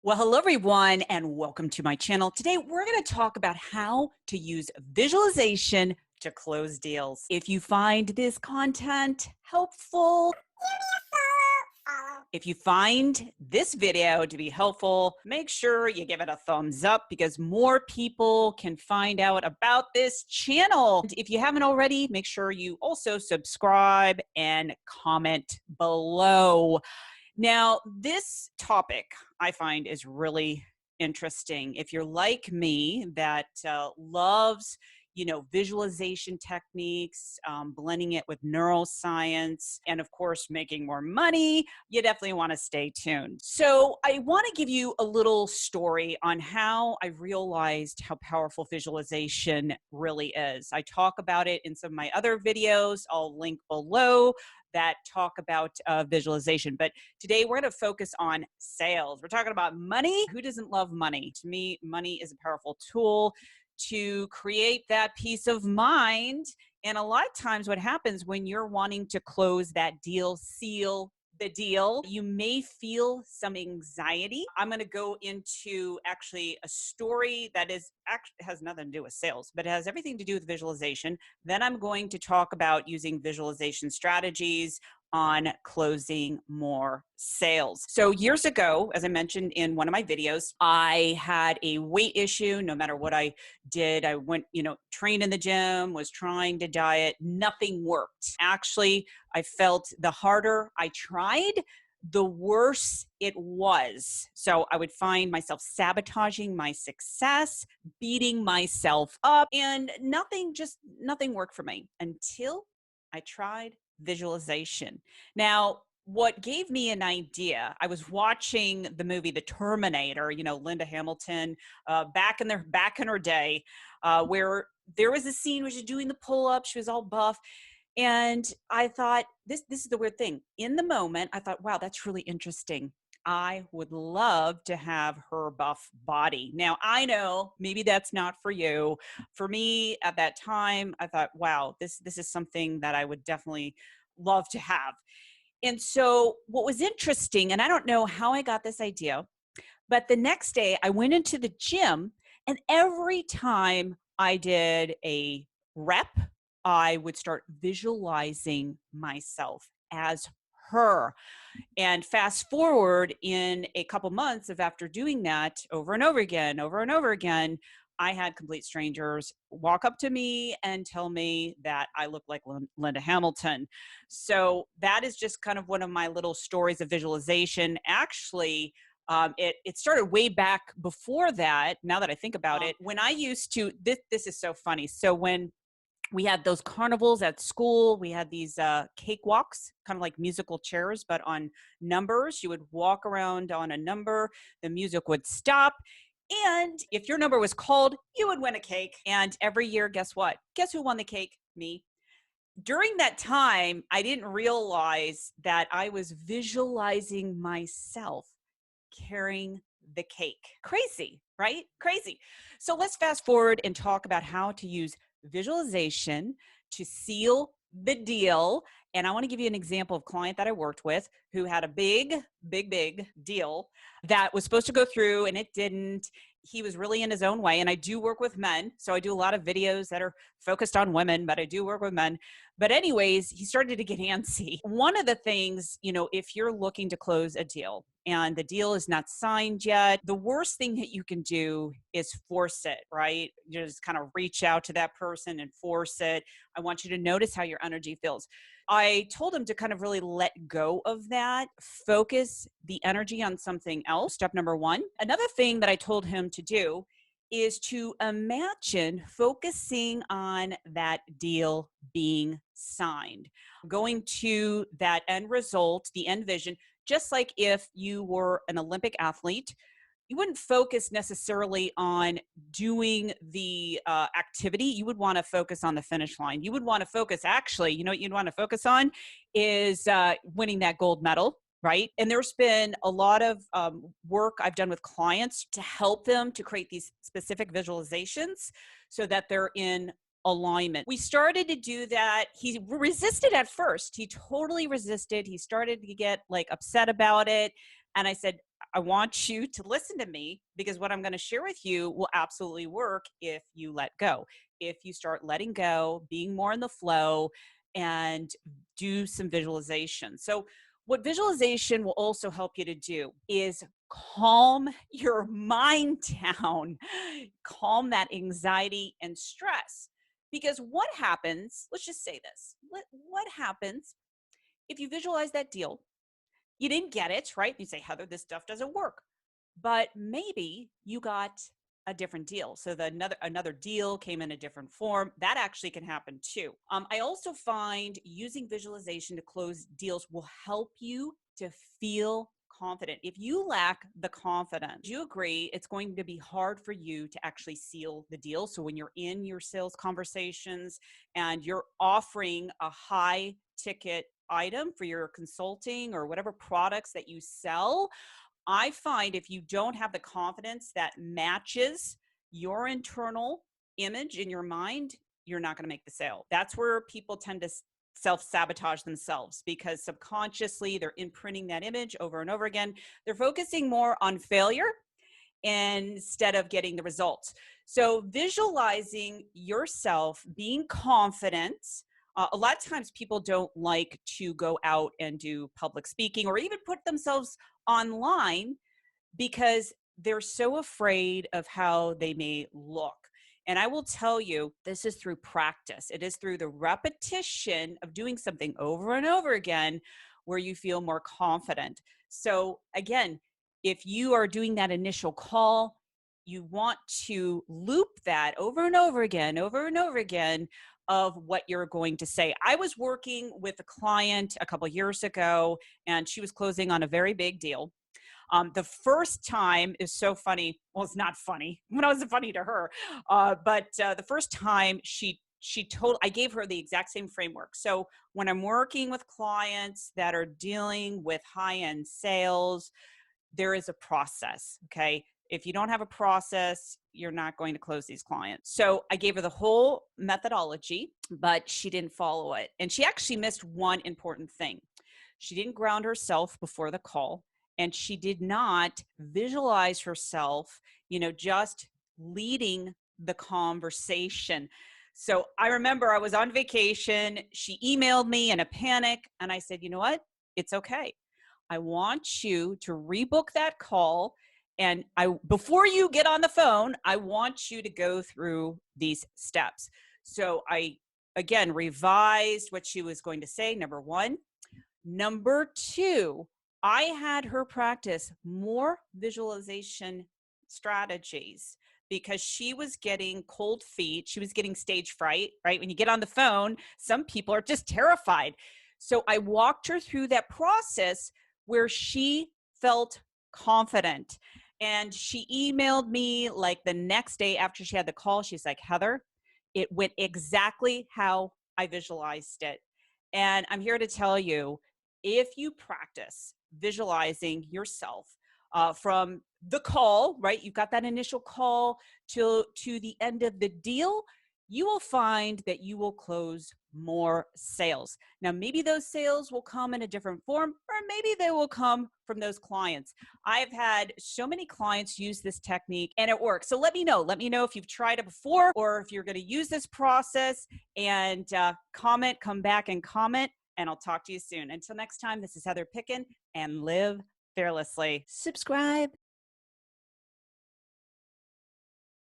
Well, hello everyone, and welcome to my channel. Today, we're going to talk about how to use visualization to close deals. If you find this content helpful, if you find this video to be helpful, make sure you give it a thumbs up because more people can find out about this channel. And if you haven't already, make sure you also subscribe and comment below. Now, this topic I find is really interesting. If you're like me that loves, visualization techniques, blending it with neuroscience, and of course, making more money, you definitely want to stay tuned. So I want to give you a little story on how I realized how powerful visualization really is. I talk about it in some of my other videos. I'll link below that talk about visualization. But today we're going to focus on sales. We're talking about money. Who doesn't love money? To me, money is a powerful tool to create that peace of mind. And a lot of times what happens when you're wanting to close that deal, seal the deal, you may feel some anxiety. I'm going to go into actually a story that has nothing to do with sales, but it has everything to do with visualization. Then I'm going to talk about using visualization strategies on closing more sales. So years ago, as I mentioned in one of my videos, I had a weight issue. No matter what I did, I went, trained in the gym, was trying to diet, nothing worked. Actually, I felt the harder I tried, the worse it was. So I would find myself sabotaging my success, beating myself up, and nothing worked for me until I tried visualization. Now, what gave me an idea, I was watching the movie The Terminator, Linda Hamilton, back in her day, where there was a scene where she's doing the pull-ups, she was all buff. And I thought, this is the weird thing. In the moment, I thought, wow, that's really interesting. I would love to have her buff body. Now, I know maybe that's not for you. For me at that time, I thought, wow, this is something that I would definitely love to have. And so what was interesting, and I don't know how I got this idea, but the next day I went into the gym, and every time I did a rep, I would start visualizing myself as her. And fast forward in a couple months of after doing that over and over again, I had complete strangers walk up to me and tell me that I look like Linda Hamilton. So that is just kind of one of my little stories of visualization. Actually, it started way back before that. Now that I think about it, when I used to, this is so funny. So when we had those carnivals at school, we had these cakewalks, kind of like musical chairs, but on numbers. You would walk around on a number, the music would stop. And if your number was called, you would win a cake. And every year, guess what? Guess who won the cake? Me. During that time, I didn't realize that I was visualizing myself carrying the cake. Crazy, right? Crazy. So let's fast forward and talk about how to use visualization to seal the deal. And I want to give you an example of a client that I worked with who had a big deal that was supposed to go through and it didn't. He was really in his own way. And I do work with men. So I do a lot of videos that are focused on women, but I do work with men. But anyways, he started to get antsy. One of the things, if you're looking to close a deal and the deal is not signed yet, the worst thing that you can do is force it, right? You just kind of reach out to that person and force it. I want you to notice how your energy feels. I told him to kind of really let go of that, focus the energy on something else. Step number one. Another thing that I told him to do is to imagine focusing on that deal being signed, going to that end result, the end vision, just like if you were an Olympic athlete. You wouldn't focus necessarily on doing the activity. You would want to focus on the finish line. You would want to focus, actually, what you'd want to focus on is winning that gold medal, right? And there's been a lot of work I've done with clients to help them to create these specific visualizations so that they're in alignment. We started to do that. He resisted at first. He totally resisted. He started to get upset about it. And I said, I want you to listen to me because what I'm going to share with you will absolutely work if you let go. If you start letting go, being more in the flow, and do some visualization. So, what visualization will also help you to do is calm your mind down, calm that anxiety and stress. Because what happens, let's just say this, what happens if you visualize that deal? You didn't get it, right? You say, Heather, this stuff doesn't work. But maybe you got a different deal. So another deal came in a different form. That actually can happen too. I also find using visualization to close deals will help you to feel confident. If you lack the confidence, you agree it's going to be hard for you to actually seal the deal. So when you're in your sales conversations and you're offering a high ticket item for your consulting or whatever products that you sell, I find if you don't have the confidence that matches your internal image in your mind, you're not going to make the sale. That's where people tend to self-sabotage themselves because subconsciously they're imprinting that image over and over again. They're focusing more on failure instead of getting the results. So visualizing yourself being confident. A lot of times people don't like to go out and do public speaking or even put themselves online because they're so afraid of how they may look. And I will tell you, this is through practice. It is through the repetition of doing something over and over again where you feel more confident. So again, if you are doing that initial call, you want to loop that over and over again of what you're going to say. I was working with a client a couple of years ago, and she was closing on a very big deal. The first time is so funny. Well, it's not funny. When it wasn't funny to her, but the first time I gave her the exact same framework. So when I'm working with clients that are dealing with high-end sales, there is a process. Okay. If you don't have a process, you're not going to close these clients. So I gave her the whole methodology, but she didn't follow it. And she actually missed one important thing. She didn't ground herself before the call, and she did not visualize herself, just leading the conversation. So I remember I was on vacation. She emailed me in a panic, and I said, you know what? It's okay. I want you to rebook that call. And before you get on the phone, I want you to go through these steps. So I, again, revised what she was going to say, number one. Number two, I had her practice more visualization strategies because she was getting cold feet. She was getting stage fright, right? When you get on the phone, some people are just terrified. So I walked her through that process where she felt confident. And she emailed me like the next day after she had the call. She's like, Heather, it went exactly how I visualized it. And I'm here to tell you, if you practice visualizing yourself from the call, right? You've got that initial call to the end of the deal, you will find that you will close more sales. Now, maybe those sales will come in a different form, or maybe they will come from those clients. I've had so many clients use this technique and it works. So let me know. Let me know if you've tried it before or if you're going to use this process, and come back and comment, and I'll talk to you soon. Until next time, this is Heather Pickin, and live fearlessly. Subscribe.